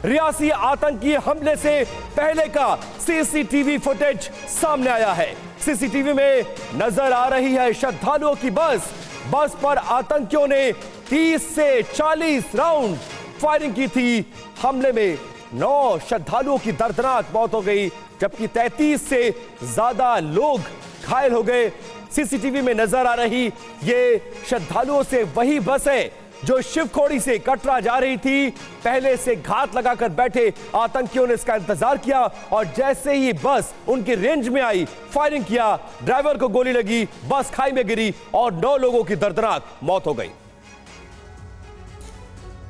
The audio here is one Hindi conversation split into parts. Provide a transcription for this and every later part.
रियासी आतंकी हमले से पहले का सीसीटीवी फुटेज सामने आया है। सीसीटीवी में नजर आ रही है श्रद्धालुओं की बस पर आतंकियों ने 30 से 40 राउंड फायरिंग की थी। हमले में 9 श्रद्धालुओं की दर्दनाक मौत हो गई, जबकि 33 से ज्यादा लोग घायल हो गए। सीसीटीवी में नजर आ रही ये श्रद्धालुओं से वही बस है जो शिवखोड़ी से कटरा जा रही थी। पहले से घात लगाकर बैठे आतंकियों ने इसका इंतजार किया और जैसे ही बस उनकी रेंज में आई फायरिंग किया। ड्राइवर को गोली लगी, बस खाई में गिरी और 9 लोगों की दर्दनाक मौत हो गई।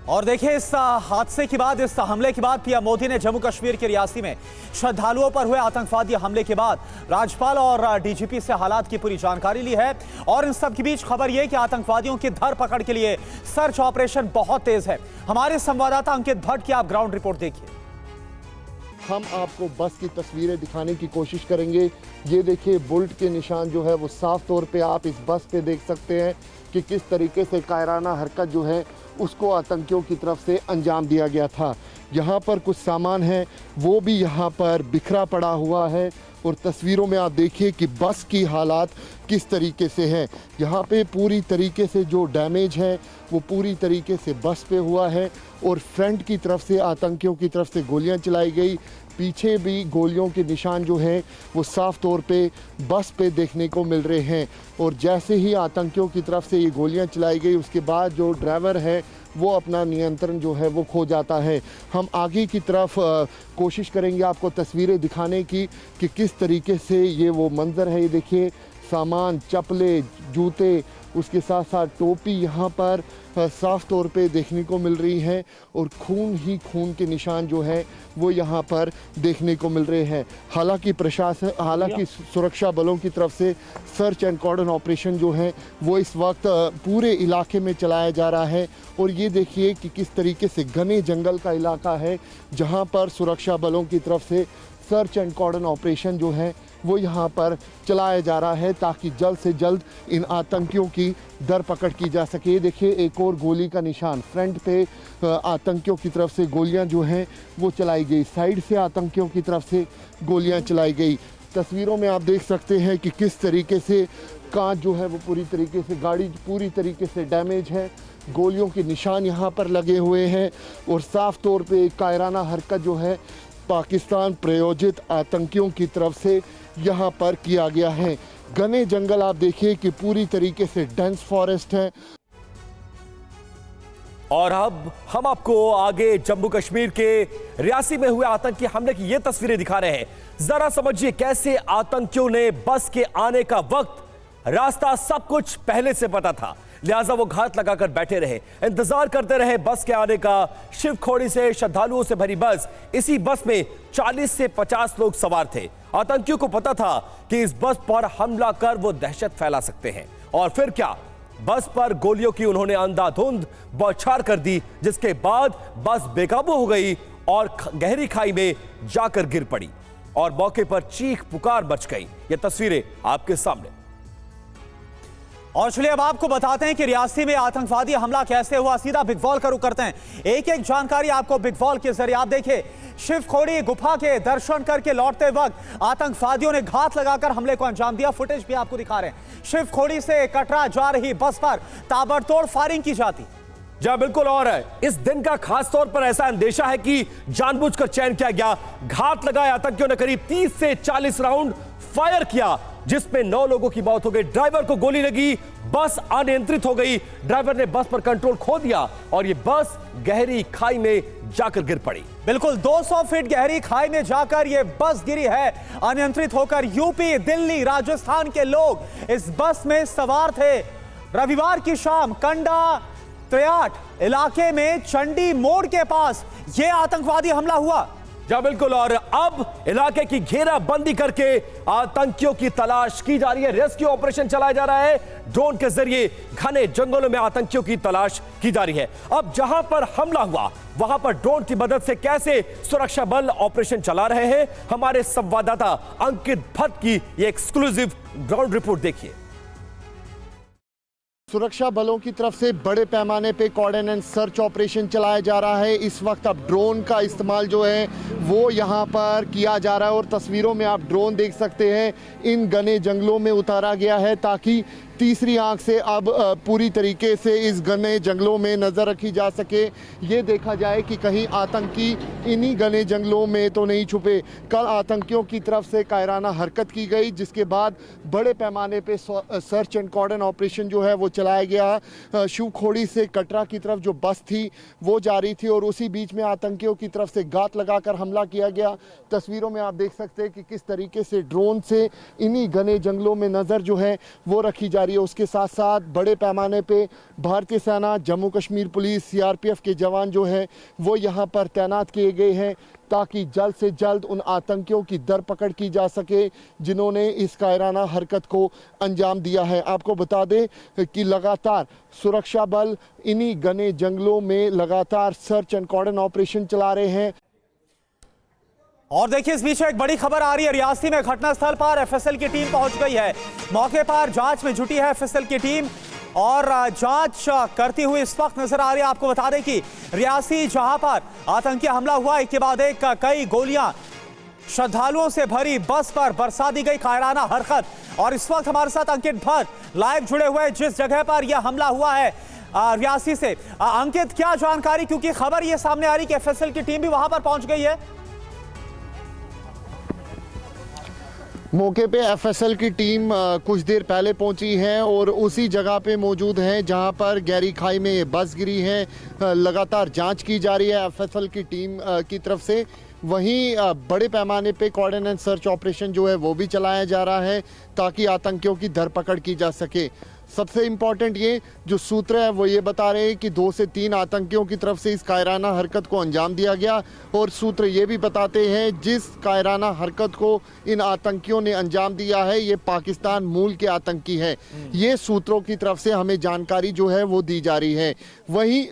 और देखिए, इस हादसे के बाद, इस हमले के बाद पीएम मोदी ने जम्मू कश्मीर के रियासी में श्रद्धालुओं पर हुए आतंकवादी हमले के बाद राज्यपाल और डीजीपी से हालात की पूरी जानकारी ली है। और इन सब के बीच खबर यह कि आतंकवादियों की धरपकड़ के लिए सर्च ऑपरेशन बहुत तेज है। हमारे संवाददाता अंकित भट्ट की आप ग्राउंड रिपोर्ट देखिए। हम आपको बस की तस्वीरें दिखाने की कोशिश करेंगे। ये देखिए, बुलेट के निशान जो है वो साफ तौर पे आप इस बस पे देख सकते हैं कि किस तरीके से कायराना हरकत जो है उसको आतंकियों की तरफ से अंजाम दिया गया था। यहाँ पर कुछ सामान है वो भी यहाँ पर बिखरा पड़ा हुआ है और तस्वीरों में आप देखिए कि बस की हालात किस तरीके से है। यहाँ पे पूरी तरीके से जो डैमेज है वो पूरी तरीके से बस पे हुआ है और फ्रंट की तरफ से आतंकियों की तरफ से गोलियां चलाई गई। पीछे भी गोलियों के निशान जो हैं वो साफ तौर पे बस पे देखने को मिल रहे हैं। और जैसे ही आतंकियों की तरफ से ये गोलियां चलाई गई उसके बाद जो ड्राइवर है वो अपना नियंत्रण जो है वो खो जाता है। हम आगे की तरफ कोशिश करेंगे आपको तस्वीरें दिखाने की कि किस तरीके से ये वो मंज़र है। ये देखिए, सामान, चप्पलें, जूते, उसके साथ साथ टोपी यहाँ पर साफ तौर पे देखने को मिल रही हैं और खून ही खून के निशान जो है वो यहाँ पर देखने को मिल रहे हैं। हालांकि सुरक्षा बलों की तरफ से सर्च एंड कॉर्डन ऑपरेशन जो है वो इस वक्त पूरे इलाके में चलाया जा रहा है। और ये देखिए कि किस तरीके से घने जंगल का इलाका है जहाँ पर सुरक्षा बलों की तरफ से सर्च एंड कॉर्डन ऑपरेशन जो है वो यहाँ पर चलाया जा रहा है ताकि जल्द से जल्द इन आतंकियों की धरपकड़ की जा सके। देखिए, एक और गोली का निशान, फ्रंट पे आतंकियों की तरफ से गोलियां जो हैं वो चलाई गई, साइड से आतंकियों की तरफ से गोलियां चलाई गई। तस्वीरों में आप देख सकते हैं कि किस तरीके से कांच जो है वो पूरी तरीके से, गाड़ी पूरी तरीके से डैमेज है, गोलियों के निशान यहाँ पर लगे हुए हैं और साफ तौर पर एक कायराना हरकत जो है पाकिस्तान प्रायोजित आतंकियों की तरफ से यहाँ पर किया गया है। घने जंगल आप देखिए कि पूरी तरीके से डेंस फॉरेस्ट है। और अब हम आपको आगे जम्मू कश्मीर के रियासी में हुए आतंकी हमले की ये तस्वीरें दिखा रहे हैं। जरा समझिए कैसे आतंकियों ने बस के आने का वक्त, रास्ता, सब कुछ पहले से पता था, लिहाजा वो घात लगाकर बैठे रहे, इंतजार करते रहे बस के आने का। शिवखोड़ी से श्रद्धालुओं से भरी बस, इसी बस में 40 से 50 लोग सवार थे। आतंकियों को पता था कि इस बस पर हमला कर वो दहशत फैला सकते हैं। और फिर क्या, बस पर गोलियों की उन्होंने अंधाधुंध बौछार कर दी, जिसके बाद बस बेकाबू हो गई और गहरी खाई में जाकर गिर पड़ी और मौके पर चीख पुकार मच गई। ये तस्वीरें आपके सामने। और चलिए अब आपको बताते हैं कि रियासी में आतंकवादी हमला कैसे हुआ। सीधा बिगवॉल का रुख करते हैं, एक एक जानकारी आपको बिगवॉल के जरिए। आप देखिए, शिवखोड़ी गुफा के दर्शन करके लौटते वक्त आतंकवादियों ने घात लगाकर हमले को अंजाम दिया। फुटेज भी आपको दिखा रहे हैं। शिवखोड़ी से कटरा जा रही बस पर ताबड़तोड़ फायरिंग की जाती। जी बिल्कुल, और इस दिन का खास तौर पर ऐसा अंदेशा है कि जानबूझकर चयन किया गया। घात लगाए आतंकियों ने करीब 30 से 40 राउंड फायर किया, जिसमें 9 लोगों की मौत हो गई। ड्राइवर को गोली लगी, बस अनियंत्रित हो गई। ड्राइवर ने बस पर कंट्रोल खो दिया और ये बस गहरी खाई में जाकर गिर पड़ी। बिल्कुल 200 फीट गहरी खाई में जाकर ये बस गिरी है अनियंत्रित होकर। यूपी, दिल्ली, राजस्थान के लोग इस बस में सवार थे। रविवार की शाम कंडा त्रियाट इलाके में चंडी मोड़ के पास यह आतंकवादी हमला हुआ। जी बिल्कुल, और अब इलाके की घेराबंदी करके आतंकियों की तलाश की जा रही है। रेस्क्यू ऑपरेशन चलाया जा रहा है। ड्रोन के जरिए घने जंगलों में आतंकियों की तलाश की जा रही है। अब जहां पर हमला हुआ वहां पर ड्रोन की मदद से कैसे सुरक्षा बल ऑपरेशन चला रहे हैं, हमारे संवाददाता अंकित भट्ट की ये एक्सक्लूसिव ग्राउंड रिपोर्ट देखिए। सुरक्षा बलों की तरफ से बड़े पैमाने पे कॉर्डन एंड सर्च ऑपरेशन चलाया जा रहा है। इस वक्त अब ड्रोन का इस्तेमाल जो है वो यहाँ पर किया जा रहा है और तस्वीरों में आप ड्रोन देख सकते हैं। इन घने जंगलों में उतारा गया है ताकि तीसरी आंख से अब पूरी तरीके से इस घने जंगलों में नज़र रखी जा सके, ये देखा जाए कि कहीं आतंकी इन्हीं घने जंगलों में तो नहीं छुपे। कल आतंकियों की तरफ से कायराना हरकत की गई जिसके बाद बड़े पैमाने पे सर्च एंड कॉर्डन ऑपरेशन जो है वो चलाया गया। शिवखोड़ी से कटरा की तरफ जो बस थी वो जा रही थी और उसी बीच में आतंकियों की तरफ से घात लगाकर हमला किया गया। तस्वीरों में आप देख सकते हैं कि किस तरीके से ड्रोन से इन्हीं घने जंगलों में नज़र जो है वो रखी जा रही है। उसके साथ साथ बड़े पैमाने पे भारतीय सेना, जम्मू कश्मीर पुलिस, सीआरपीएफ के जवान जो हैं वो यहाँ पर तैनात किए गए हैं ताकि जल्द से जल्द उन आतंकियों की दरपकड़ की जा सके जिन्होंने इस कायराना हरकत को अंजाम दिया है। आपको बता दें कि लगातार सुरक्षा बल इन्हीं घने जंगलों में लगातार सर्च एंड कॉर्डन ऑपरेशन चला रहे हैं। और देखिए इस बीच एक बड़ी खबर आ रही है। रियासी में घटनास्थल पर एफएसएल की टीम पहुंच गई है। मौके पर जांच में जुटी है एफएसएल की टीम और जांच करती हुई इस वक्त नजर आ रही है। आपको बता दें कि रियासी जहां पर आतंकी हमला हुआ एक के बाद एक कई गोलियां श्रद्धालुओं से भरी बस पर बरसा दी गई कायराना हरकत। और इस वक्त हमारे साथ अंकित भट्ट लाइव जुड़े हुए जिस जगह पर यह हमला हुआ है रियासी से। अंकित, क्या जानकारी, क्योंकि खबर यह सामने आ रही कि एफएसएल की टीम भी वहां पर पहुंच गई है। मौके पे एफएसएल की टीम कुछ देर पहले पहुंची है और उसी जगह पे मौजूद है जहां पर गहरी खाई में ये बस गिरी है। लगातार जांच की जा रही है एफएसएल की टीम की तरफ से। वहीं बड़े पैमाने पे कॉर्डन एंड सर्च ऑपरेशन जो है वो भी चलाया जा रहा है ताकि आतंकियों की धरपकड़ की जा सके। सबसे इम्पॉर्टेंट ये जो सूत्र है वो ये बता रहे हैं कि 2 से 3 आतंकियों की तरफ से इस कायराना हरकत को अंजाम दिया गया और सूत्र ये भी बताते हैं जिस कायराना हरकत को इन आतंकियों ने अंजाम दिया है ये पाकिस्तान मूल के आतंकी है। ये सूत्रों की तरफ से हमें जानकारी जो है वो दी जा रही है। वहीं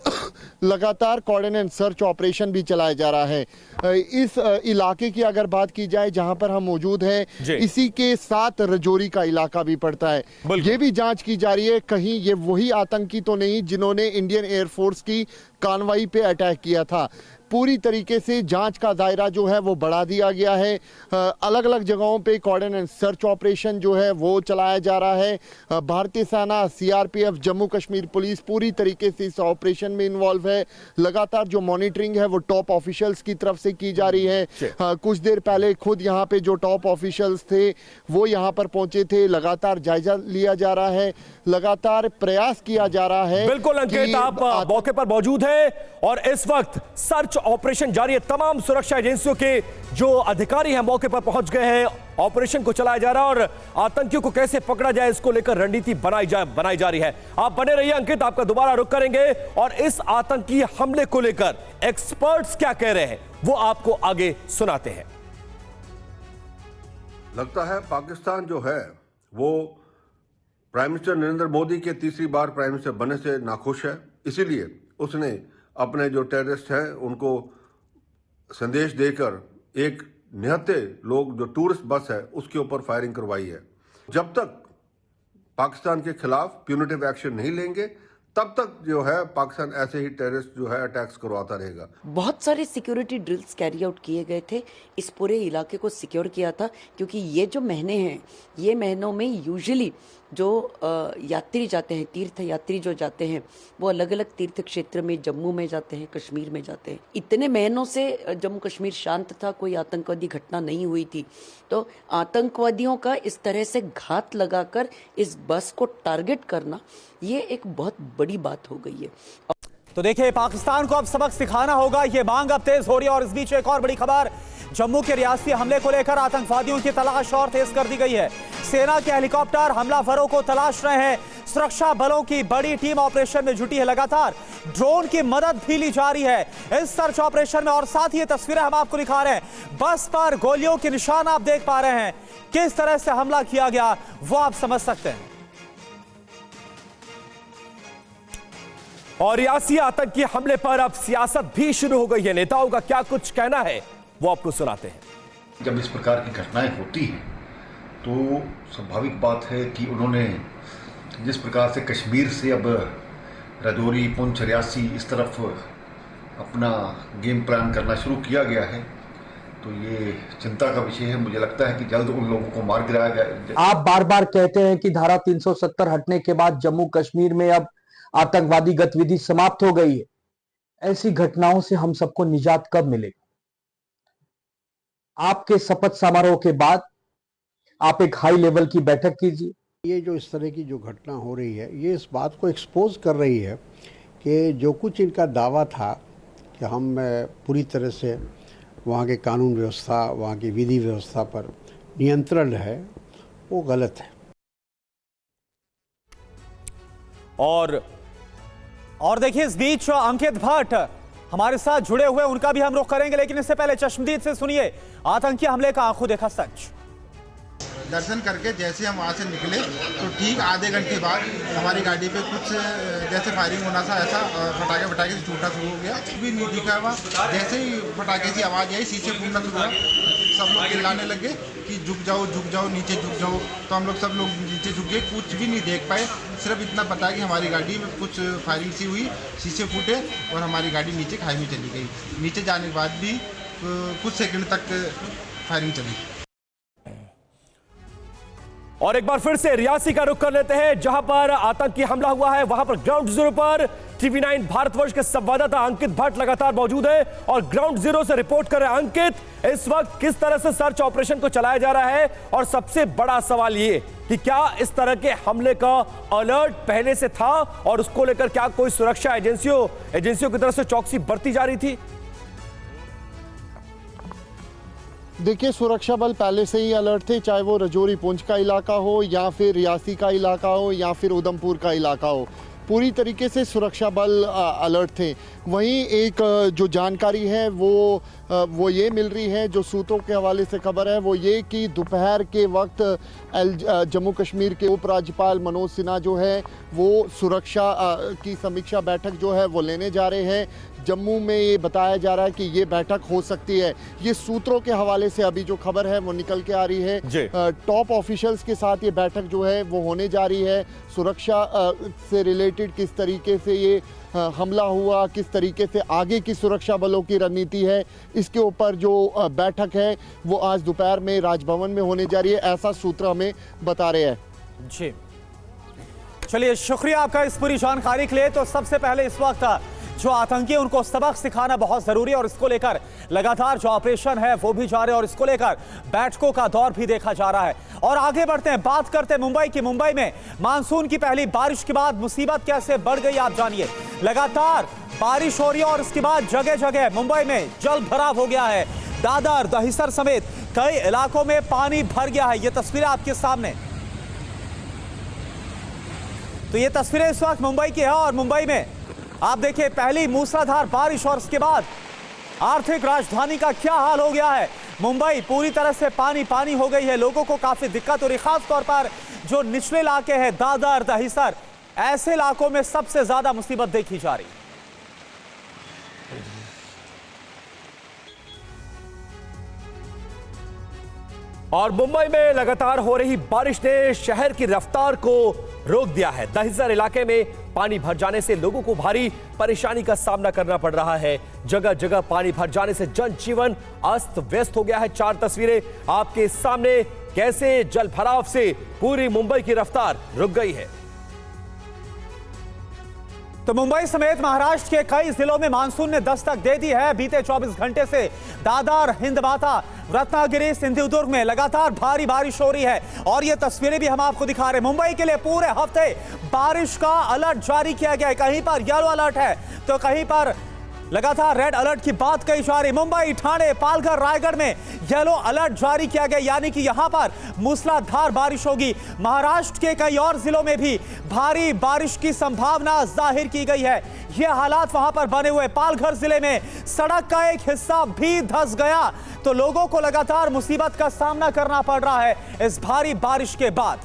लगातार कॉर्डन एंड सर्च ऑपरेशन भी चलाया जा रहा है। इस इलाके की अगर बात की जाए जहां पर हम मौजूद हैं, इसी के साथ रजौरी का इलाका भी पड़ता है। ये भी जांच की जा रही है कहीं ये वही आतंकी तो नहीं जिन्होंने इंडियन एयरफोर्स की कानवाई पे अटैक किया था। पूरी तरीके से जांच का दायरा जो है वो बढ़ा दिया गया है। अलग अलग जगहों पे कॉर्डन एंड सर्च ऑपरेशन जो है वो चलाया जा रहा है। भारतीय सेना, सीआरपीएफ, जम्मू कश्मीर पुलिस पूरी तरीके से इस ऑपरेशन में इन्वॉल्व है। लगातार जो मॉनिटरिंग है वो टॉप ऑफिशियल्स की तरफ से की जा रही है। कुछ देर पहले खुद यहाँ पे जो टॉप ऑफिशियल्स थे वो यहाँ पर पहुंचे थे। लगातार जायजा लिया जा रहा है, लगातार प्रयास किया जा रहा है। बिल्कुल अंकित, आप मौके पर मौजूद है और इस वक्त सर्च ऑपरेशन जारी है। तमाम सुरक्षा एजेंसियों के जो अधिकारी हैं मौके पर पहुंच गए हैं। ऑपरेशन को चलाया जा रहा है और आतंकियों को कैसे पकड़ा जाए इसको लेकर रणनीति बनाई जा रही है। आप बने रहिए अंकित, आपका दोबारा रुख करेंगे और इस आतंकी हमले को लेकर एक्सपर्ट्स क्या कह रहे हैं वो आपको आगे सुनाते हैं। लगता है पाकिस्तान जो है वो प्राइम मिनिस्टर नरेंद्र मोदी के तीसरी बार प्राइम मिनिस्टर बनने से नाखुश है। इसीलिए उसने अपने जो टेररिस्ट हैं उनको संदेश देकर एक निहत्थे लोग जो टूरिस्ट बस है उसके ऊपर फायरिंग करवाई है। जब तक पाकिस्तान के खिलाफ प्यूनिटिव एक्शन नहीं लेंगे तब तक जो है पाकिस्तान ऐसे ही टेररिस्ट जो है अटैक्स करवाता रहेगा। बहुत सारे सिक्योरिटी ड्रिल्स कैरी आउट किए गए थे, इस पूरे इलाके को सिक्योर किया था क्योंकि ये जो महीने हैं ये महीनों में यूजुअली जो यात्री जाते हैं, तीर्थ यात्री जो जाते हैं वो अलग अलग तीर्थ क्षेत्र में, जम्मू में जाते हैं, कश्मीर में जाते हैं। इतने महीनों से जम्मू कश्मीर शांत था, कोई आतंकवादी घटना नहीं हुई थी। तो आतंकवादियों का इस तरह से घात लगाकर इस बस को टारगेट करना ये एक बहुत बड़ी बात हो गई है। तो देखिए पाकिस्तान को अब सबक सिखाना होगा, ये मांग अब तेज हो रही है। और इस बीच एक और बड़ी खबर, जम्मू के रियासती हमले को लेकर आतंकवादियों की तलाश और तेज कर दी गई है। सेना के हेलीकॉप्टर हमलावरों को तलाश रहे हैं। सुरक्षा बलों की बड़ी टीम ऑपरेशन में जुटी है। लगातार ड्रोन की मदद भी ली जा रही है इस सर्च ऑपरेशन में। और साथ ही ये तस्वीरें हम आपको दिखा रहे हैं, बस पर गोलियों के निशान आप देख पा रहे हैं। किस तरह से हमला किया गया वो आप समझ सकते हैं। और रियासी आतंकी हमले पर अब सियासत भी शुरू हो गई है। नेताओं का क्या कुछ कहना है वो आपको सुनाते हैं। जब इस प्रकार की घटनाएं होती हैं तो स्वाभाविक बात है कि उन्होंने जिस प्रकार से कश्मीर से अब राजौरी, पुंछ, रियासी इस तरफ अपना गेम प्लान करना शुरू किया गया है, तो ये चिंता का विषय है। मुझे लगता है कि जल्द उन लोगों को मार गिराया गया। आप बार बार कहते हैं कि धारा 370 हटने के बाद जम्मू कश्मीर में अब आतंकवादी गतिविधि समाप्त हो गई है। ऐसी घटनाओं से हम सबको निजात कब मिलेगी? आपके शपथ समारोह के बाद आप एक हाई लेवल की बैठक कीजिए। ये जो इस तरह की जो घटना हो रही है, ये इस बात को एक्सपोज कर रही है कि जो कुछ इनका दावा था कि हम पूरी तरह से वहाँ के कानून व्यवस्था, वहाँ की विधि व्यवस्था पर नियंत्रण है, वो गलत है। और देखिए, इस बीच अंकित भट्ट हमारे साथ जुड़े हुए, उनका भी हम रुख करेंगे, लेकिन इससे पहले चश्मदीद से सुनिए आतंकी हमले का आंखों देखा सच। दर्शन करके जैसे हम वहाँ से निकले तो ठीक आधे घंटे बाद हमारी गाड़ी पे कुछ जैसे फायरिंग होना था, ऐसा फटाके से टूटना शुरू हो गया। कुछ भी नहीं दिखा हुआ, जैसे ही फटाके की आवाज़ आई शीशे फूटना शुरू हुआ। सब लोग चिल्लाने लगे कि झुक जाओ, नीचे झुक जाओ। तो हम लोग सब लोग नीचे झुक गए, कुछ भी नहीं देख पाए। सिर्फ इतना पता है कि हमारी गाड़ी में कुछ फायरिंग सी हुई, शीशे फूटे और हमारी गाड़ी नीचे खाई में चली गई। नीचे जाने के बाद भी कुछ सेकंड तक फायरिंग चली। और एक बार फिर से रियासी का रुख कर लेते हैं, जहां पर आतंकी हमला हुआ है। वहां पर ग्राउंड जीरो पर TV9 भारतवर्ष के संवाददाता अंकित भट्ट लगातार मौजूद है और ग्राउंड जीरो से रिपोर्ट कर रहे हैं। अंकित, इस वक्त किस तरह से सर्च ऑपरेशन को चलाया जा रहा है? और सबसे बड़ा सवाल ये कि क्या इस तरह के हमले का अलर्ट पहले से था और उसको लेकर क्या कोई सुरक्षा एजेंसियों की तरफ से चौकसी बरती जा रही थी? देखिए, सुरक्षा बल पहले से ही अलर्ट थे, चाहे वो राजौरी पुंछ का इलाका हो या फिर रियासी का इलाका हो या फिर उधमपुर का इलाका हो। पूरी तरीके से सुरक्षा बल अलर्ट थे। वहीं एक जो जानकारी है वो ये मिल रही है, जो सूत्रों के हवाले से खबर है वो ये कि दोपहर के वक्त जम्मू कश्मीर के उपराज्यपाल मनोज सिन्हा जो है वो सुरक्षा की समीक्षा बैठक जो है वो लेने जा रहे हैं। जम्मू में ये बताया जा रहा है कि ये बैठक हो सकती है। ये सूत्रों के हवाले से अभी जो खबर है वो निकल के आ रही है। टॉप ऑफिशियल्स के साथ ये बैठक जो है वो होने जा रही है। सुरक्षा से रिलेटेड किस तरीके से ये हमला हुआ, किस तरीके से आगे की सुरक्षा बलों की रणनीति है, इसके ऊपर जो बैठक है वो आज दोपहर में राजभवन में होने जा रही है, ऐसा सूत्र हमें बता रहे हैं। जी, चलिए, शुक्रिया आपका इस पूरी जानकारी के लिए। तो सबसे पहले इस वक्त जो आतंकी है उनको सबक सिखाना बहुत जरूरी है और इसको लेकर लगातार जो ऑपरेशन है वो भी जारी है और इसको लेकर बैठकों का दौर भी देखा जा रहा है। और आगे बढ़ते हैं, बात करते हैं मुंबई की। मुंबई में मानसून की पहली बारिश के बाद मुसीबत कैसे बढ़ गई आप जानिए। लगातार बारिश हो रही है और इसके बाद जगह जगह मुंबई में जल भराव हो गया है। दादर, दहिसर समेत कई इलाकों में पानी भर गया है। ये तस्वीरें आपके सामने, तो ये तस्वीरें इस वक्त मुंबई की है और मुंबई में आप देखिए पहली मूसलाधार बारिश और उसके बाद आर्थिक राजधानी का क्या हाल हो गया है। मुंबई पूरी तरह से पानी पानी हो गई है, लोगों को काफी दिक्कत हो रही, खास तौर पर जो निचले इलाके हैं, दादर, दहिसर, ऐसे इलाकों में सबसे ज्यादा मुसीबत देखी जा रही। और मुंबई में लगातार हो रही बारिश ने शहर की रफ्तार को रोक दिया है। दहिसर इलाके में पानी भर जाने से लोगों को भारी परेशानी का सामना करना पड़ रहा है। जगह जगह पानी भर जाने से जनजीवन अस्त व्यस्त हो गया है। 4 तस्वीरें आपके सामने, कैसे जल भराव से पूरी मुंबई की रफ्तार रुक गई है। तो मुंबई समेत महाराष्ट्र के कई जिलों में मानसून ने दस्तक दे दी है। बीते 24 घंटे से दादर, हिंदमाता, रत्नागिरी, सिंधुदुर्ग में लगातार भारी बारिश हो रही है और ये तस्वीरें भी हम आपको दिखा रहे हैं। मुंबई के लिए पूरे हफ्ते बारिश का अलर्ट जारी किया गया है। कहीं पर येलो अलर्ट है तो कहीं पर लगातार रेड अलर्ट की बात कही जा रही। मुंबई, ठाणे, पालघर, रायगढ़ में येलो अलर्ट जारी किया गया, यानी कि यहां पर मूसलाधार बारिश होगी। महाराष्ट्र के कई और जिलों में भी भारी बारिश की संभावना जाहिर की गई है। यह हालात वहां पर बने हुए। पालघर जिले में सड़क का एक हिस्सा भी धंस गया, तो लोगों को लगातार मुसीबत का सामना करना पड़ रहा है इस भारी बारिश के बाद।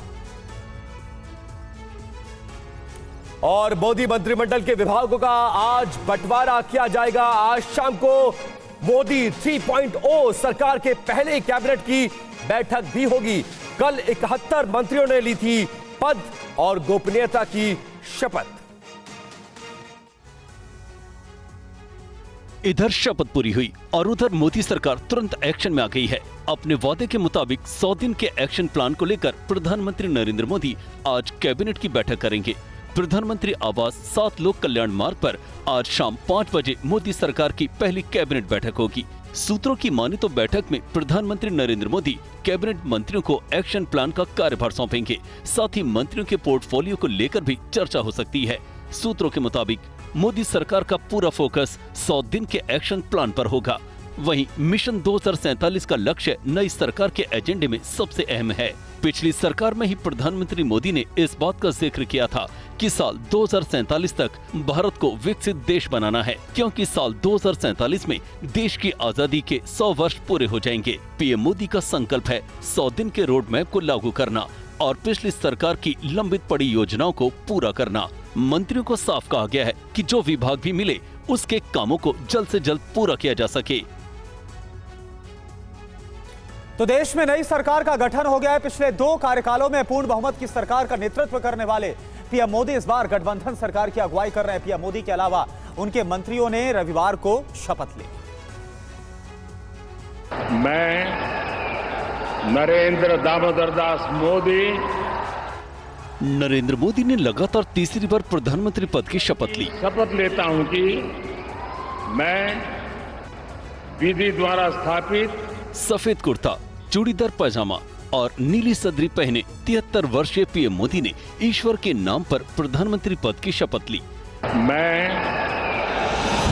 और मोदी मंत्रिमंडल के विभागों का आज बंटवारा किया जाएगा। आज शाम को मोदी 3.0 सरकार के पहले कैबिनेट की बैठक भी होगी। कल 71 मंत्रियों ने ली थी पद और गोपनीयता की शपथ। इधर शपथ पूरी हुई और उधर मोदी सरकार तुरंत एक्शन में आ गई है। अपने वादे के मुताबिक 100 दिन के एक्शन प्लान को लेकर प्रधानमंत्री नरेंद्र मोदी आज कैबिनेट की बैठक करेंगे। प्रधानमंत्री आवास 7 लोक कल्याण मार्ग पर आज शाम 5 बजे मोदी सरकार की पहली कैबिनेट बैठक होगी। सूत्रों की माने तो बैठक में प्रधानमंत्री नरेंद्र मोदी कैबिनेट मंत्रियों को एक्शन प्लान का कार्यभार सौंपेंगे। साथ ही मंत्रियों के पोर्टफोलियो को लेकर भी चर्चा हो सकती है। सूत्रों के मुताबिक मोदी सरकार का पूरा फोकस 100 दिन के एक्शन प्लान पर होगा। वहीं मिशन 2047 का लक्ष्य नई सरकार के एजेंडे में सबसे अहम है। पिछली सरकार में ही प्रधानमंत्री मोदी ने इस बात का जिक्र किया था कि साल 2047 तक भारत को विकसित देश बनाना है, क्योंकि साल 2047 में देश की आजादी के 100 वर्ष पूरे हो जाएंगे। पीएम मोदी का संकल्प है 100 दिन के रोड मैप को लागू करना और पिछली सरकार की लंबित पड़ी योजनाओं को पूरा करना। मंत्रियों को साफ कहा गया है कि जो विभाग भी मिले उसके कामों को जल्द से जल्द पूरा किया जा सके। तो देश में नई सरकार का गठन हो गया है। पिछले 2 कार्यकालों में पूर्ण बहुमत की सरकार का नेतृत्व करने वाले पीएम मोदी इस बार गठबंधन सरकार की अगुवाई कर रहे हैं। पीएम मोदी के अलावा उनके मंत्रियों ने रविवार को शपथ ली। मैं नरेंद्र दामोदर दास मोदी नरेंद्र मोदी ने लगातार तीसरी बार प्रधानमंत्री पद की शपथ ली। शपथ लेता हूं कि मैं विधि द्वारा स्थापित सफेद कुर्ता, चूड़ीदार पैजामा और नीली सदरी पहने 73 वर्षीय पीएम मोदी ने ईश्वर के नाम पर प्रधानमंत्री पद की शपथ ली। मैं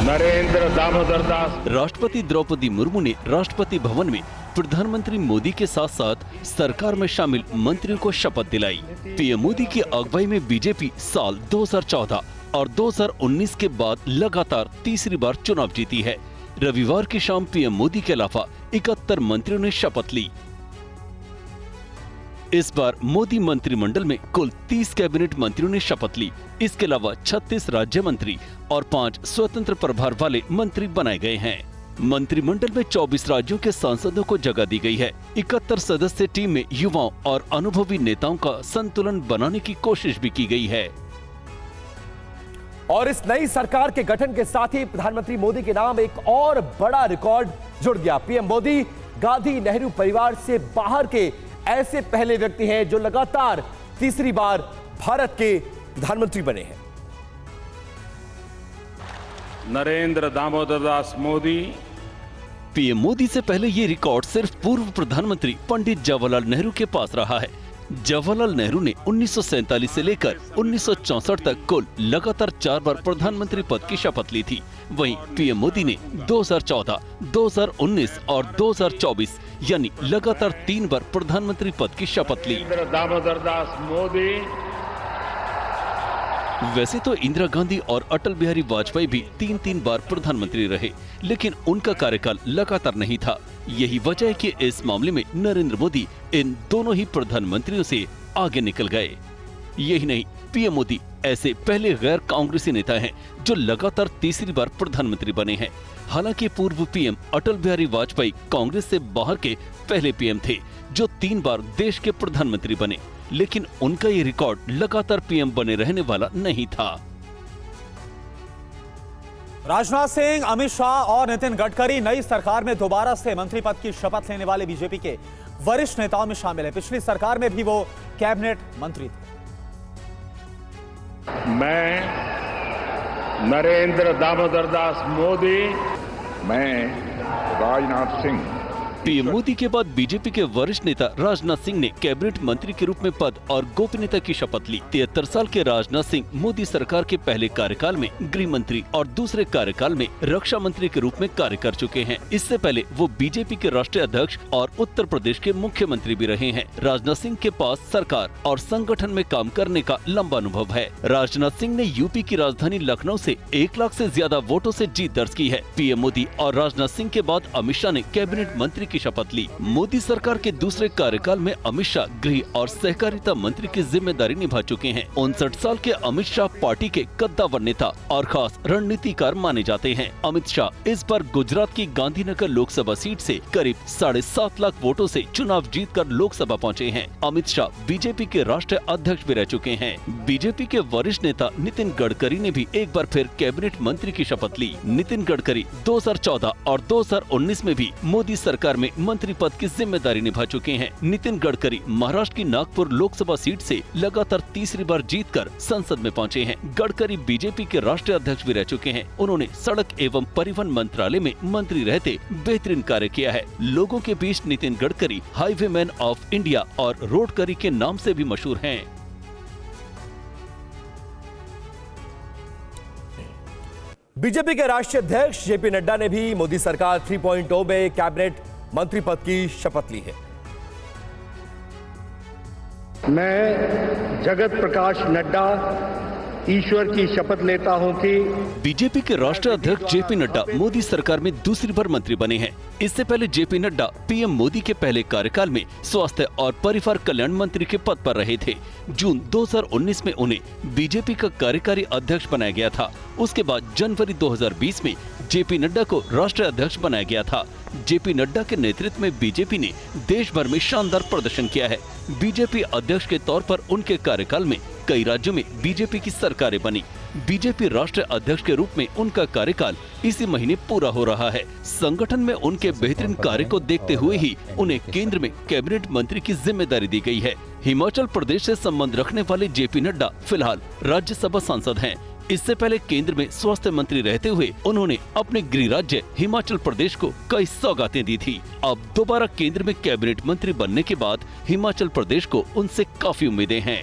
नरेंद्र दामोदर दास। राष्ट्रपति द्रौपदी मुर्मू ने राष्ट्रपति भवन में प्रधानमंत्री मोदी के साथ साथ सरकार में शामिल मंत्रियों को शपथ दिलाई। पीएम मोदी की अगुवाई में बीजेपी साल 2014 और 2019 के बाद लगातार तीसरी बार चुनाव जीती है। रविवार की शाम पीएम मोदी के अलावा 71 मंत्रियों ने शपथ ली। इस बार मोदी मंत्रिमंडल में कुल 30 कैबिनेट मंत्रियों ने शपथ ली। इसके अलावा 36 राज्य मंत्री और 5 स्वतंत्र प्रभार वाले मंत्री बनाए गए हैं। मंत्रिमंडल में 24 राज्यों के सांसदों को जगह दी गई है। 71 सदस्य टीम में युवाओं और अनुभवी नेताओं का संतुलन बनाने की कोशिश भी की गई है। और इस नई सरकार के गठन के साथ ही प्रधानमंत्री मोदी के नाम एक और बड़ा रिकॉर्ड जुड़ गया। पीएम मोदी गांधी नेहरू परिवार से बाहर के ऐसे पहले व्यक्ति हैं जो लगातार तीसरी बार भारत के प्रधानमंत्री बने हैं। नरेंद्र दामोदर दास मोदी। पीएम मोदी से पहले ये रिकॉर्ड सिर्फ पूर्व प्रधानमंत्री पंडित जवाहरलाल नेहरू के पास रहा है। जवाहरलाल नेहरू ने 1947 से लेकर 1964 तक कुल लगातार 4 बार प्रधानमंत्री पद की शपथ ली थी। वहीं पीएम मोदी ने 2014, 2019 और 2024 यानी लगातार 3 बार प्रधानमंत्री पद की शपथ ली। दामोदर दास मोदी। वैसे तो इंदिरा गांधी और अटल बिहारी वाजपेयी भी 3-3 बार प्रधानमंत्री रहे, लेकिन उनका कार्यकाल लगातार नहीं था। यही वजह है कि इस मामले में नरेंद्र मोदी इन दोनों ही प्रधानमंत्रियों से आगे निकल गए। यही नहीं, पीएम मोदी ऐसे पहले गैर कांग्रेसी नेता हैं जो लगातार तीसरी बार प्रधानमंत्री बने हैं। हालांकि पूर्व पीएम अटल बिहारी वाजपेयी कांग्रेस से बाहर के पहले पीएम थे जो 3 बार देश के प्रधानमंत्री बने, लेकिन उनका ये रिकॉर्ड लगातार पीएम बने रहने वाला नहीं था। राजनाथ सिंह, अमित शाह और नितिन गडकरी नई सरकार में दोबारा से मंत्री पद की शपथ लेने वाले बीजेपी के वरिष्ठ नेताओं में शामिल है। पिछली सरकार में भी वो कैबिनेट मंत्री थे। मैं नरेंद्र दामोदर दास मोदी। मैं राजनाथ सिंह। पीएम मोदी के बाद बीजेपी के वरिष्ठ नेता राजनाथ सिंह ने कैबिनेट मंत्री के रूप में पद और गोपनीयता की शपथ ली। 73 साल के राजनाथ सिंह मोदी सरकार के पहले कार्यकाल में गृह मंत्री और दूसरे कार्यकाल में रक्षा मंत्री के रूप में कार्य कर चुके हैं। इससे पहले वो बीजेपी के राष्ट्रीय अध्यक्ष और उत्तर प्रदेश के मुख्यमंत्री भी रहे हैं। राजनाथ सिंह के पास सरकार और संगठन में काम करने का लंबा अनुभव है। राजनाथ सिंह ने यूपी की राजधानी लखनऊ से 1 लाख से ज्यादा वोटों से जीत दर्ज की है। पीएम मोदी और राजनाथ सिंह के बाद अमित शाह ने कैबिनेट मंत्री की शपथ ली। मोदी सरकार के दूसरे कार्यकाल में अमित शाह गृह और सहकारिता मंत्री की जिम्मेदारी निभा चुके हैं। 59 साल के अमित शाह पार्टी के कद्दावर नेता और खास रणनीतिकार माने जाते हैं। अमित शाह इस बार गुजरात की गांधीनगर लोकसभा सीट से करीब 7.5 लाख वोटों से चुनाव जीतकर लोकसभा पहुंचे हैं। अमित शाह बीजेपी के राष्ट्रीय अध्यक्ष भी रह चुके हैं। बीजेपी के वरिष्ठ नेता नितिन गडकरी ने भी एक बार फिर कैबिनेट मंत्री की शपथ ली। नितिन गडकरी 2014 और 2019 में भी मोदी सरकार में मंत्री पद की जिम्मेदारी निभा चुके हैं। नितिन गडकरी महाराष्ट्र की नागपुर लोकसभा सीट से लगातार तीसरी बार जीतकर संसद में पहुंचे हैं। गडकरी बीजेपी के राष्ट्रीय अध्यक्ष भी रह चुके हैं। उन्होंने सड़क एवं परिवहन मंत्रालय में मंत्री रहते बेहतरीन कार्य किया है। लोगों के बीच Nitin Gadkari highway man of India और रोडकरी के नाम से भी मशहूर हैं। बीजेपी के राष्ट्रीय अध्यक्ष जेपी नड्डा ने भी मोदी सरकार 3.0 में कैबिनेट मंत्री पद की शपथ ली है। मैं जगत प्रकाश नड्डा ईश्वर की शपथ लेता हूं कि बीजेपी के राष्ट्रीय अध्यक्ष जेपी नड्डा मोदी सरकार में दूसरी बार मंत्री बने हैं। इससे पहले जेपी नड्डा पीएम मोदी के पहले कार्यकाल में स्वास्थ्य और परिवार कल्याण मंत्री के पद पर रहे थे। जून 2019 में उन्हें बीजेपी का कार्यकारी अध्यक्ष बनाया गया था। उसके बाद जनवरी 2020 में जेपी नड्डा को राष्ट्रीय अध्यक्ष बनाया गया था। जेपी नड्डा के नेतृत्व में बीजेपी ने देश भर में शानदार प्रदर्शन किया है। बीजेपी अध्यक्ष के तौर पर उनके कार्यकाल में कई राज्यों में बीजेपी की सरकारें बनी। बीजेपी राष्ट्रीय अध्यक्ष के रूप में उनका कार्यकाल इसी महीने पूरा हो रहा है। संगठन में उनके बेहतरीन कार्य को देखते हुए ही उन्हें केंद्र में कैबिनेट मंत्री की जिम्मेदारी दी गई है। हिमाचल प्रदेश से संबंध रखने वाले जेपी नड्डा फिलहाल राज्यसभा सांसद हैं। इससे पहले केंद्र में स्वास्थ्य मंत्री रहते हुए उन्होंने अपने गृह राज्य हिमाचल प्रदेश को कई सौगातें दी थी। अब दोबारा केंद्र में कैबिनेट मंत्री बनने के बाद हिमाचल प्रदेश को उनसे काफी उम्मीदें हैं।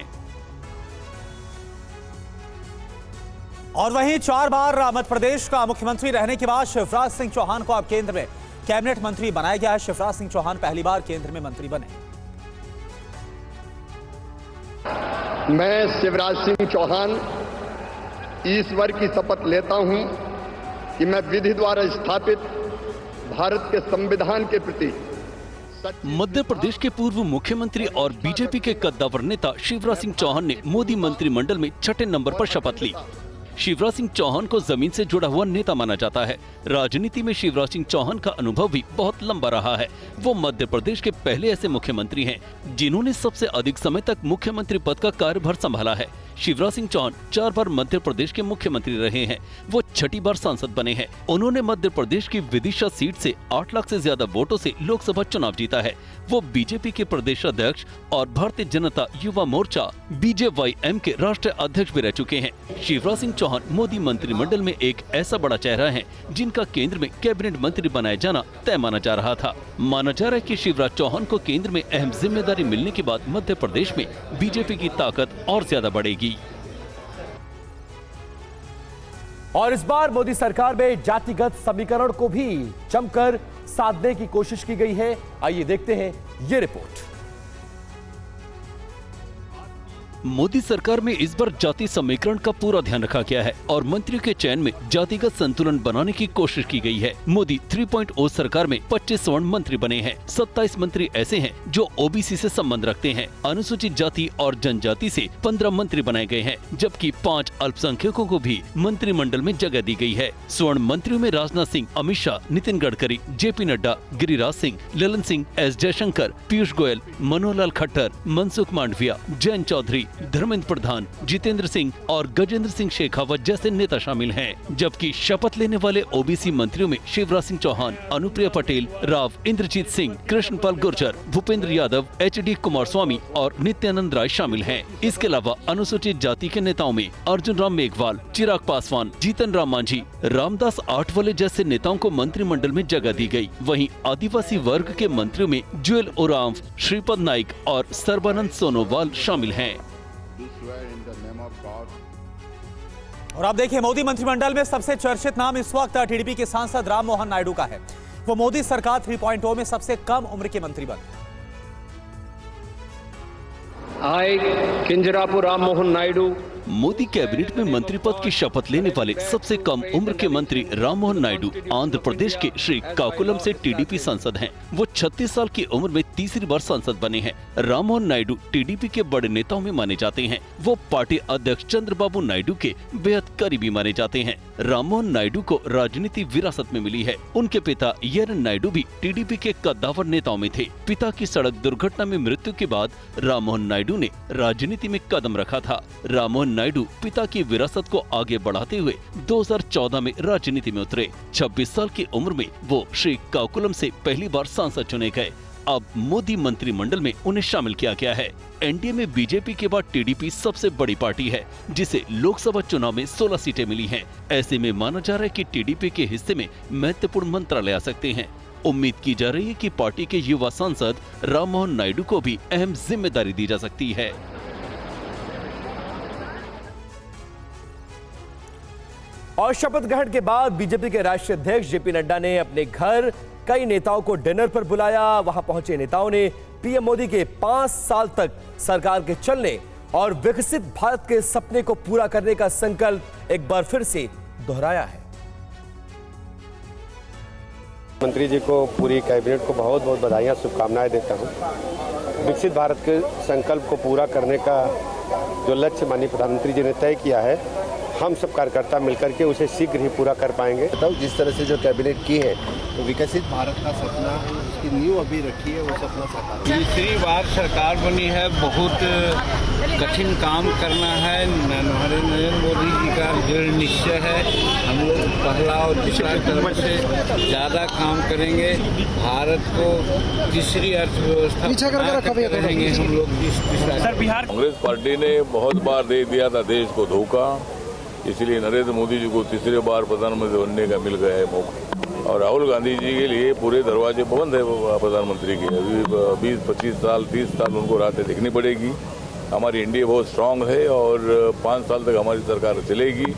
और वहीं 4 बार मध्य प्रदेश का मुख्यमंत्री रहने के बाद शिवराज सिंह चौहान को अब केंद्र में कैबिनेट मंत्री बनाया गया है। शिवराज सिंह चौहान पहली बार केंद्र में मंत्री बने। मैं शिवराज सिंह चौहान ईश्वर की शपथ लेता हूं कि मैं विधि द्वारा स्थापित भारत के संविधान के प्रति मध्य प्रदेश के पूर्व मुख्यमंत्री और बीजेपी के कद्दावर नेता शिवराज सिंह चौहान ने मोदी मंत्रिमंडल में 6ठे नंबर पर शपथ ली। शिवराज सिंह चौहान को जमीन से जुड़ा हुआ नेता माना जाता है। राजनीति में शिवराज सिंह चौहान का अनुभव भी बहुत लंबा रहा है। वो मध्य प्रदेश के पहले ऐसे मुख्यमंत्री हैं जिन्होंने सबसे अधिक समय तक मुख्यमंत्री पद का कार्यभार संभाला है। शिवराज सिंह चौहान 4 बार मध्य प्रदेश के मुख्यमंत्री रहे हैं। वो 6ठी बार सांसद बने हैं। उन्होंने मध्य प्रदेश की विदिशा सीट से 8 लाख से ज्यादा वोटों से लोकसभा चुनाव जीता है। वो बीजेपी के प्रदेश अध्यक्ष और भारतीय जनता युवा मोर्चा BJYM के राष्ट्रीय अध्यक्ष भी रह चुके हैं। शिवराज सिंह चौहान मोदी मंत्रिमंडल में एक ऐसा बड़ा चेहरा है जिनका केंद्र में कैबिनेट मंत्री बनाया जाना तय माना जा रहा था। माना जा रहा है कि शिवराज चौहान को केंद्र में अहम जिम्मेदारी मिलने के बाद मध्य प्रदेश में बीजेपी की ताकत और ज्यादा बढ़ेगी। और इस बार मोदी सरकार में जातिगत समीकरण को भी जमकर साधने की कोशिश की गई है। आइए देखते हैं ये रिपोर्ट। मोदी सरकार में इस बार जाति समीकरण का पूरा ध्यान रखा गया है और मंत्रियों के चयन में जातिगत संतुलन बनाने की कोशिश की गई है। मोदी 3.0 सरकार में 25 स्वर्ण मंत्री बने हैं। 27 मंत्री ऐसे हैं जो ओबीसी से संबंध रखते हैं। अनुसूचित जाति और जनजाति से 15 मंत्री बनाए गए हैं, जबकि 5 अल्पसंख्यकों को भी मंत्रिमंडल में जगह दी गई है। स्वर्ण मंत्रियों में राजनाथ सिंह, अमित शाह, नितिन गडकरी, जेपी नड्डा, गिरिराज सिंह, ललन सिंह, एस जयशंकर, पीयूष गोयल, मनोहर लाल खट्टर, मनसुख मांडविया, जयंत चौधरी, धर्मेंद्र प्रधान, जितेंद्र सिंह और गजेंद्र सिंह शेखावत जैसे नेता शामिल हैं। जबकि शपथ लेने वाले ओबीसी मंत्रियों में शिवराज सिंह चौहान, अनुप्रिया पटेल, राव इंद्रजीत सिंह, कृष्णपाल गुर्जर, भूपेंद्र यादव, HD कुमारस्वामी और नित्यानंद राय शामिल हैं। इसके अलावा अनुसूचित जाति के नेताओं में अर्जुन राम मेघवाल, चिराग पासवान, जीतन राम मांझी, रामदास आठवले जैसे नेताओं को मंत्रिमंडल में जगह दी गई। वहीं आदिवासी वर्ग के मंत्रियों में जुएल ओरांव, श्रीपद नाइक और सर्बानंद सोनोवाल शामिल हैं। और अब देखिए, मोदी मंत्रिमंडल में सबसे चर्चित नाम इस वक्त टीडीपी के सांसद राम मोहन नायडू का है। वो मोदी सरकार 3.0 में सबसे कम उम्र के मंत्री बने। I, Kinjarapu Ram Mohan Naidu, Modi cabinet में मंत्री पद की शपथ लेने वाले सबसे कम उम्र के मंत्री राममोहन नायडू आंध्र प्रदेश के श्रीकाकुलम से टीडीपी सांसद हैं। वो 36 साल की उम्र में तीसरी बार सांसद बने हैं। राममोहन नायडू टीडीपी के बड़े नेताओं में माने जाते हैं। वो पार्टी अध्यक्ष चंद्रबाबू नायडू के बेहद करीबी माने जाते हैं। राममोहन नायडू को राजनीति विरासत में मिली है। उनके पिता येरन नायडू भी टीडीपी के कद्दावर नेताओं में थे। पिता की सड़क दुर्घटना में मृत्यु के बाद राममोहन नायडू ने राजनीति में कदम रखा था। राममोहन नायडू पिता की विरासत को आगे बढ़ाते हुए 2014 में राजनीति में उतरे। 26 साल की उम्र में वो श्रीकाकुलम से पहली बार सांसद चुने गए। अब मोदी मंत्रिमंडल में उन्हें शामिल किया गया है। एनडीए में बीजेपी के बाद टीडीपी सबसे बड़ी पार्टी है, जिसे लोकसभा चुनाव में 16 सीटें मिली हैं। ऐसे में माना जा रहा है कि टीडीपी के हिस्से में महत्वपूर्ण मंत्रालय आ सकते हैं। उम्मीद की जा रही है कि पार्टी के युवा सांसद राममोहन नायडू को भी अहम जिम्मेदारी दी जा सकती है। और शपथ ग्रहण के बाद बीजेपी के राष्ट्रीय अध्यक्ष जेपी नड्डा ने अपने घर कई नेताओं को डिनर पर बुलाया। वहां पहुंचे नेताओं ने पीएम मोदी के 5 साल तक सरकार के चलने और विकसित भारत के सपने को पूरा करने का संकल्प एक बार फिर से दोहराया है। मंत्री जी को, पूरी कैबिनेट को बहुत बहुत बधाइयाँ, शुभकामनाएं देता हूँ। विकसित भारत के संकल्प को पूरा करने का जो लक्ष्य माननीय प्रधानमंत्री जी ने तय किया है, हम सब कार्यकर्ता मिलकर के उसे शीघ्र ही पूरा कर पाएंगे। तो जिस तरह से जो कैबिनेट की है, तो विकसित भारत का सपना उसकी नींव अभी रखी है, वो सपना साकार। तीसरी बार सरकार बनी है, बहुत कठिन काम करना है। हमारे नरेंद्र मोदी जी का दृढ़ निश्चय है। हम लोग पहला और दूसरा तरफ से ज़्यादा काम करेंगे। भारत को तीसरी अर्थव्यवस्था करेंगे हम लोग। कांग्रेस पार्टी ने बहुत बार दे दिया था देश को धोखा, इसलिए नरेंद्र मोदी जी को तीसरी बार प्रधानमंत्री बनने का मिल गया है मौका। और राहुल गांधी जी के लिए पूरे दरवाजे बंद है प्रधानमंत्री के। अभी 20, 25 साल, 30 साल उनको राहतें देखनी पड़ेगी। हमारी एनडीए बहुत स्ट्रांग है और 5 साल तक हमारी सरकार चलेगी।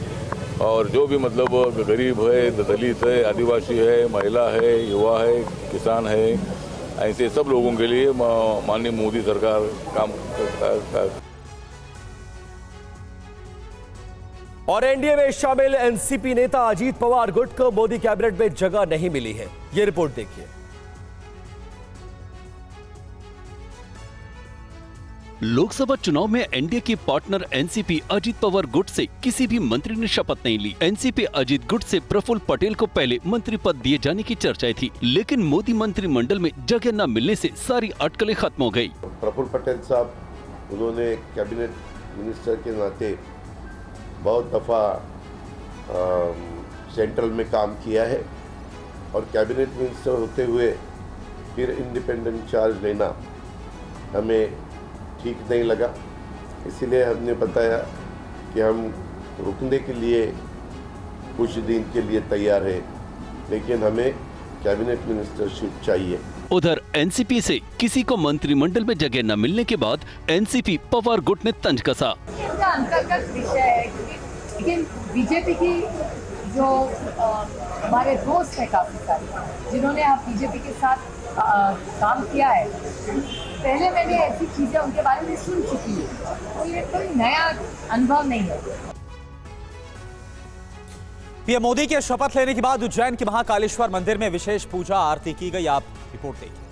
और जो भी मतलब गरीब है, दलित है, आदिवासी है, महिला है, युवा है, किसान है, ऐसे सब लोगों के लिए माननीय मोदी सरकार काम और एनडीए में शामिल एनसीपी नेता अजीत पवार गुट को मोदी कैबिनेट में जगह नहीं मिली है। ये रिपोर्ट देखिए। लोकसभा चुनाव में एनडीए की पार्टनर एनसीपी अजीत पवार गुट से किसी भी मंत्री ने शपथ नहीं ली। एनसीपी अजीत गुट से प्रफुल्ल पटेल को पहले मंत्री पद दिए जाने की चर्चाएं थी, लेकिन मोदी मंत्रिमंडल में जगह न मिलने से सारी अटकलें खत्म हो गई। प्रफुल्ल पटेल साहब, उन्होंने कैबिनेट मिनिस्टर के नाते बहुत दफ़ा सेंट्रल में काम किया है और कैबिनेट मिनिस्टर होते हुए फिर इंडिपेंडेंट चार्ज लेना हमें ठीक नहीं लगा। इसीलिए हमने बताया कि हम रुकने के लिए कुछ दिन के लिए तैयार है, लेकिन हमें कैबिनेट मिनिस्टरशिप चाहिए। उधर एनसीपी से किसी को मंत्रिमंडल में जगह न मिलने के बाद एनसीपी पवार गुट ने तंज कसा। अंतर्गत विषय है, लेकिन बीजेपी की जो हमारे दोस्त हैं काफी सारे, जिन्होंने आप बीजेपी के साथ काम किया है, पहले मैंने ऐसी चीजें उनके बारे में सुन चुकी है, तो ये कोई नया अनुभव नहीं है। पीएम मोदी के शपथ लेने के बाद उज्जैन के महाकालेश्वर मंदिर में विशेष पूजा आरती की गई। आप रिपोर्ट देखिए।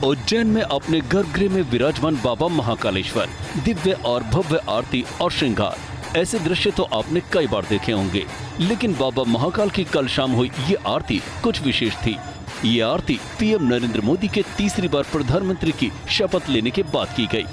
उज्जैन में अपने गर्भगृह में विराजमान बाबा महाकालेश्वर, दिव्य और भव्य आरती और श्रृंगार, ऐसे दृश्य तो आपने कई बार देखे होंगे, लेकिन बाबा महाकाल की कल शाम हुई ये आरती कुछ विशेष थी। ये आरती पीएम नरेंद्र मोदी के तीसरी बार प्रधानमंत्री की शपथ लेने के बाद की गई।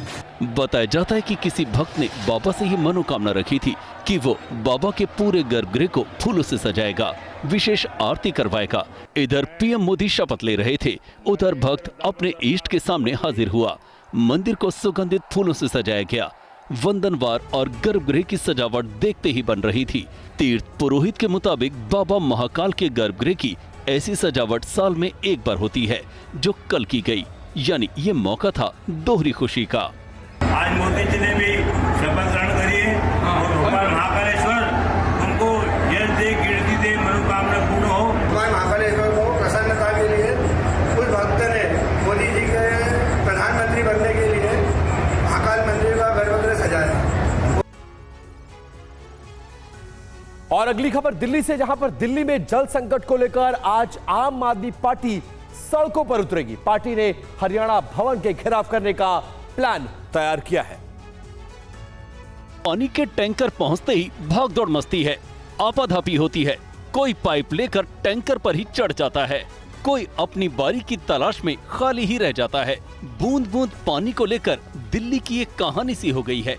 बताया जाता है कि किसी भक्त ने बाबा से ये मनोकामना रखी थी कि वो बाबा के पूरे गर्भगृह को फूलों से सजाएगा, विशेष आरती करवाएगा। इधर पीएम मोदी शपथ ले रहे थे, उधर भक्त अपने इष्ट के सामने हाजिर हुआ। मंदिर को सुगंधित फूलों से सजाया गया। वंदनवार और गर्भगृह की सजावट देखते ही बन रही थी। तीर्थ पुरोहित के मुताबिक बाबा महाकाल के गर्भगृह की ऐसी सजावट साल में एक बार होती है, जो कल की गई, यानी ये मौका था दोहरी खुशी का। आज मोदी जी ने भी शपथ ग्रहण करी है और भगवान महाकालेश्वर उनको यश दे, कीर्ति दे, मनोकामना पूर्ण हो। भगवान महाकालेश्वर को प्रसन्नता के लिए कुछ भक्त ने मोदी जी के प्रधानमंत्री बनने के लिए और अगली खबर दिल्ली से, जहां पर दिल्ली में जल संकट को लेकर आज आम आदमी पार्टी सड़कों पर उतरेगी। पार्टी ने हरियाणा भवन के घेराव करने का प्लान तैयार किया है। पानी के टैंकर पहुंचते ही भागदौड़ मचती है, आपाधापी होती है। कोई पाइप लेकर टैंकर पर ही चढ़ जाता है, कोई अपनी बारी की तलाश में खाली ही रह जाता है। बूंद बूंद पानी को लेकर दिल्ली की एक कहानी सी हो गई है।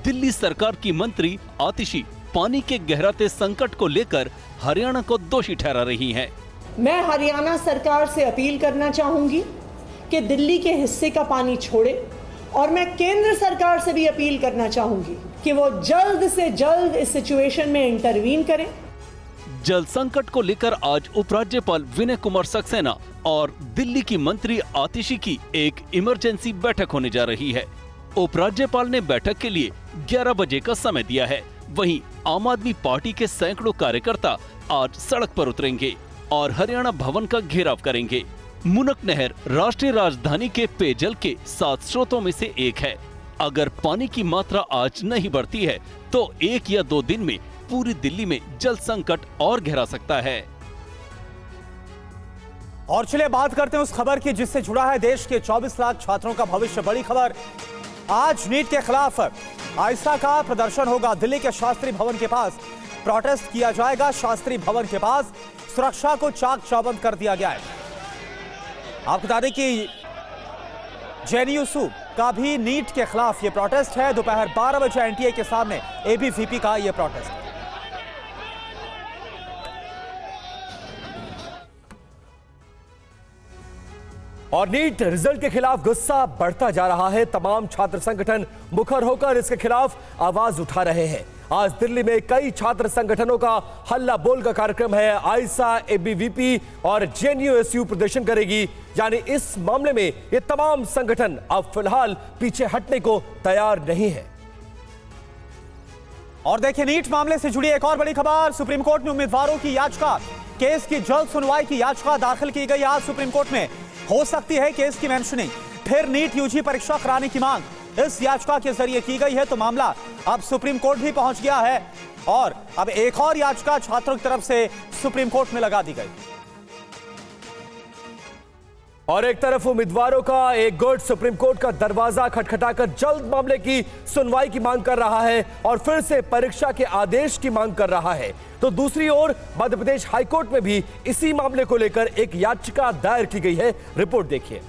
दिल्ली सरकार की मंत्री आतिशी पानी के गहराते संकट को लेकर हरियाणा को दोषी ठहरा रही हैं। मैं हरियाणा सरकार से अपील करना चाहूंगी कि दिल्ली के हिस्से का पानी छोड़े, और मैं केंद्र सरकार से भी अपील करना चाहूंगी कि वो जल्द से जल्द इस सिचुएशन में इंटरवीन करें। जल संकट को लेकर आज उपराज्यपाल विनय कुमार सक्सेना और दिल्ली की मंत्री आतिशी की एक इमरजेंसी बैठक होने जा रही है। उपराज्यपाल ने बैठक के लिए 11 बजे का समय दिया है। वहीं आम आदमी पार्टी के सैकड़ों कार्यकर्ता आज सड़क पर उतरेंगे और हरियाणा भवन का घेराव करेंगे। मुनक नहर राष्ट्रीय राजधानी के पेयजल के 7 स्रोतों में से एक है। अगर पानी की मात्रा आज नहीं बढ़ती है तो 1 या 2 दिन में पूरी दिल्ली में जल संकट और गहरा सकता है। और चलिए बात करते हैं उस खबर की जिससे जुड़ा है देश के 24 लाख छात्रों का भविष्य। बड़ी खबर, आज नीट के खिलाफ आइसा का प्रदर्शन होगा। दिल्ली के शास्त्री भवन के पास प्रोटेस्ट किया जाएगा। शास्त्री भवन के पास सुरक्षा को चाक चौबंद कर दिया गया है। आपको बता दें कि जेएनयू का भी नीट के खिलाफ ये प्रोटेस्ट है। दोपहर 12 बजे एनटीए के सामने एबीवीपी का ये प्रोटेस्ट है। और नीट रिजल्ट के खिलाफ गुस्सा बढ़ता जा रहा है। तमाम छात्र संगठन मुखर होकर इसके खिलाफ आवाज उठा रहे हैं। आज दिल्ली में कई छात्र संगठनों का हल्ला बोल का कार्यक्रम है। आइसा, एबीवीपी और जेएनयू प्रदर्शन करेगी। यानी इस मामले में ये तमाम संगठन अब फिलहाल पीछे हटने को तैयार नहीं है। और देखिए नीट मामले से जुड़ी एक और बड़ी खबर, सुप्रीम कोर्ट में उम्मीदवारों की याचिका, केस की जल्द सुनवाई की याचिका दाखिल की गई। आज सुप्रीम कोर्ट में हो सकती है केस की मेंशनिंग। फिर नीट यूजी परीक्षा कराने की मांग इस याचिका के जरिए की गई है। तो मामला अब सुप्रीम कोर्ट भी पहुंच गया है और अब एक और याचिका छात्रों की तरफ से सुप्रीम कोर्ट में लगा दी गई। और एक तरफ उम्मीदवारों का एक गुट सुप्रीम कोर्ट का दरवाजा खटखटाकर जल्द मामले की सुनवाई की मांग कर रहा है और फिर से परीक्षा के आदेश की मांग कर रहा है। तो दूसरी ओर मध्य प्रदेश हाईकोर्ट में भी इसी मामले को लेकर एक याचिका दायर की गई है। रिपोर्ट देखिए।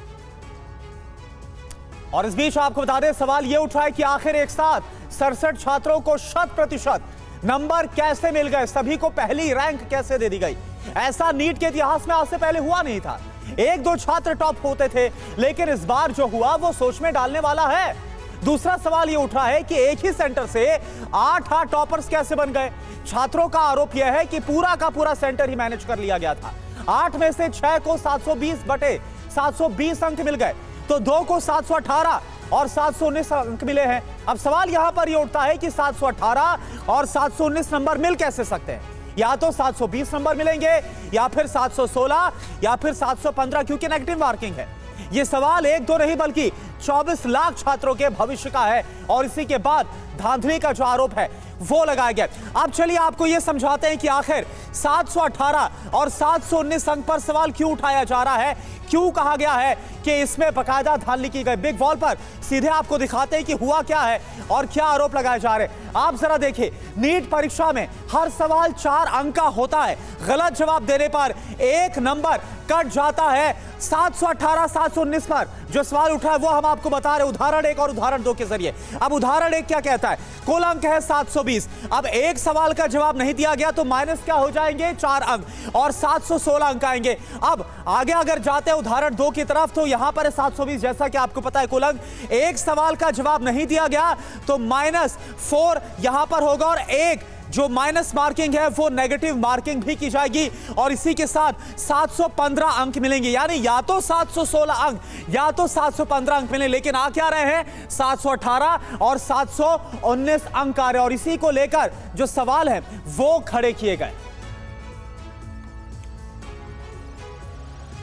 और इस बीच आपको बता दें, सवाल यह उठा है कि आखिर एक साथ 67 छात्रों को 100% नंबर कैसे मिल गए, सभी को पहली रैंक कैसे दे दी गई। ऐसा नीट के इतिहास में आज से पहले हुआ नहीं था। 1-2 छात्र टॉप होते थे, लेकिन इस बार जो हुआ वो सोच में डालने वाला है। दूसरा सवाल यह उठा है कि एक ही सेंटर से 8 टॉपर्स कैसे बन गए। छात्रों का आरोप यह है कि पूरा का पूरा सेंटर ही मैनेज कर लिया गया था। 8 में से 6 को 720/720 अंक मिल गए, तो 2 को 718 और 719 अंक मिले हैं। अब सवाल यहां पर यह उठता है कि 718 और 719 नंबर मिल कैसे सकते हैं। या तो 720 नंबर मिलेंगे या फिर 716 या फिर 715, क्योंकि नेगेटिव मार्किंग है। यह सवाल 1-2 नहीं बल्कि 24 लाख छात्रों के भविष्य का है और इसी के बाद धांधली का जो आरोप है वो लगाया गया। अब चलिए आपको यह समझाते हैं कि आखिर 718 और 719 अंक पर सवाल क्यों उठाया जा रहा है, क्यों कहा गया है कि इसमें बकायदा धांधली की गई। बिग वॉल पर सीधे आपको दिखाते हैं कि हुआ क्या है और क्या आरोप लगाए जा रहे हैं। आप जरा देखिए, नीट परीक्षा में हर सवाल 4 अंक का होता है। गलत जवाब देने पर 1 नंबर कट जाता है। 718 719 पर जो सवाल उठा है वो हम आपको बता रहे, उदाहरण 1 और उदाहरण 2 के जरिए। अब उदाहरण 1 क्या कहता है, कुल अंक है 720। अब एक सवाल का जवाब नहीं दिया गया तो माइनस क्या हो जाएंगे, 4 अंक और 716 अंक आएंगे। अब आगे अगर जाते हैं उदाहरण 2 की तरफ तो यहां पर 720, जैसा कि आपको पता है कुल अंक। एक सवाल का जवाब नहीं दिया गया तो -4 यहां पर होगा और एक जो माइनस मार्किंग है वो नेगेटिव मार्किंग भी की जाएगी और इसी के साथ 715 अंक मिलेंगे। यानी या तो 716 अंक या तो 715 अंक मिले, लेकिन आ क्या रहे हैं 718 और 719 अंक आ रहे हैं और इसी को लेकर जो सवाल है वो खड़े किए गए।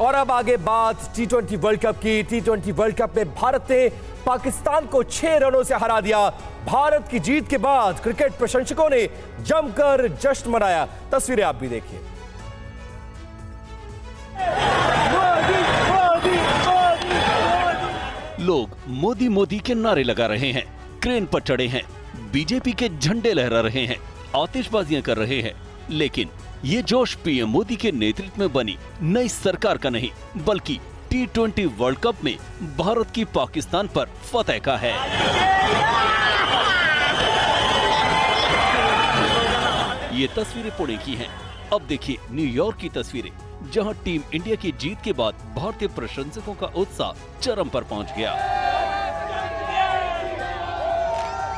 और अब आगे बात T20 वर्ल्ड कप की। T20 वर्ल्ड कप में भारत ने पाकिस्तान को 6 रनों से हरा दिया। भारत की जीत के बाद क्रिकेट प्रशंसकों ने जमकर जश्न मनाया। तस्वीरें आप भी देखिए। लोग मोदी मोदी के नारे लगा रहे हैं, क्रेन पर चढ़े हैं, बीजेपी के झंडे लहरा रहे हैं, आतिशबाजियां कर रहे हैं। लेकिन ये जोश पीएम मोदी के नेतृत्व में बनी नई सरकार का नहीं, बल्कि T20 वर्ल्ड कप में भारत की पाकिस्तान पर फतह का है। ये तस्वीरें पुणे की हैं। अब देखिए न्यूयॉर्क की तस्वीरें, जहां टीम इंडिया की जीत के बाद भारतीय प्रशंसकों का उत्साह चरम पर पहुंच गया।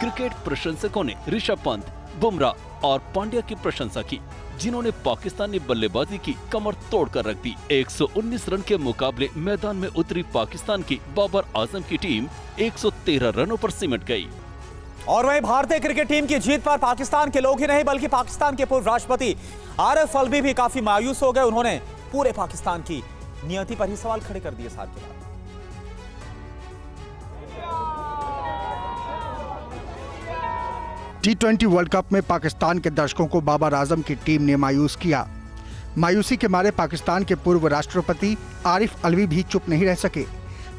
क्रिकेट प्रशंसकों ने ऋषभ पंत, बुमराह और पांड्या की प्रशंसा की, जिन्होंने पाकिस्तानी बल्लेबाजी की कमर तोड़कर रख दी। 119 रन के मुकाबले मैदान में उतरी पाकिस्तान की बाबर आजम की टीम 113 रनों पर सिमट गई। और वहीं भारतीय क्रिकेट टीम की जीत पर पाकिस्तान के लोग ही नहीं बल्कि पाकिस्तान के पूर्व राष्ट्रपति आरिफ अलवी भी काफी मायूस हो गए। उन्होंने पूरे पाकिस्तान की नियति पर ही सवाल खड़े कर दिए। साथ के बाद T20 वर्ल्ड कप में पाकिस्तान के दर्शकों को बाबर आजम की टीम ने मायूस किया। मायूसी के मारे पाकिस्तान के पूर्व राष्ट्रपति आरिफ अलवी भी चुप नहीं रह सके।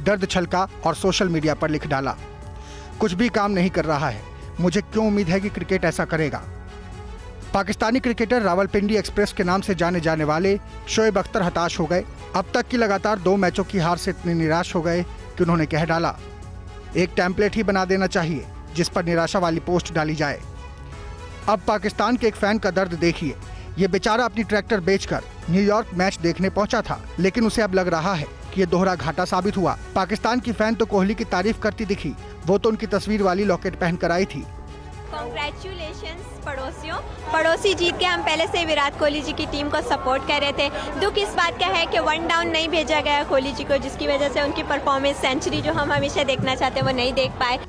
दर्द छलका और सोशल मीडिया पर लिख डाला, कुछ भी काम नहीं कर रहा है, मुझे क्यों उम्मीद है कि क्रिकेट ऐसा करेगा। पाकिस्तानी क्रिकेटर रावलपिंडी एक्सप्रेस के नाम से जाने जाने वाले शोएब अख्तर हताश हो गए। अब तक की लगातार 2 मैचों की हार से इतने निराश हो गए कि उन्होंने कह डाला, एक टेम्पलेट ही बना देना चाहिए जिस पर निराशा वाली पोस्ट डाली जाए। अब पाकिस्तान के एक फैन का दर्द देखिए। ये बेचारा अपनी ट्रैक्टर बेचकर न्यूयॉर्क मैच देखने पहुंचा था, लेकिन उसे अब लग रहा है कि ये दोहरा घाटा साबित हुआ। पाकिस्तान की फैन तो कोहली की तारीफ करती दिखी, वो तो उनकी तस्वीर वाली लॉकेट पहनकर आई थी। कांग्रेचुलेशंस पड़ोसियों, पड़ोसी जीत के हम पहले से विराट कोहली जी की टीम को सपोर्ट कर रहे थे। दुख इस बात का है कि 1 डाउन नहीं भेजा गया कोहली जी को, जिसकी वजह से उनकी परफॉर्मेंस सेंचुरी जो हम हमेशा देखना चाहते हैं वो नहीं देख पाए।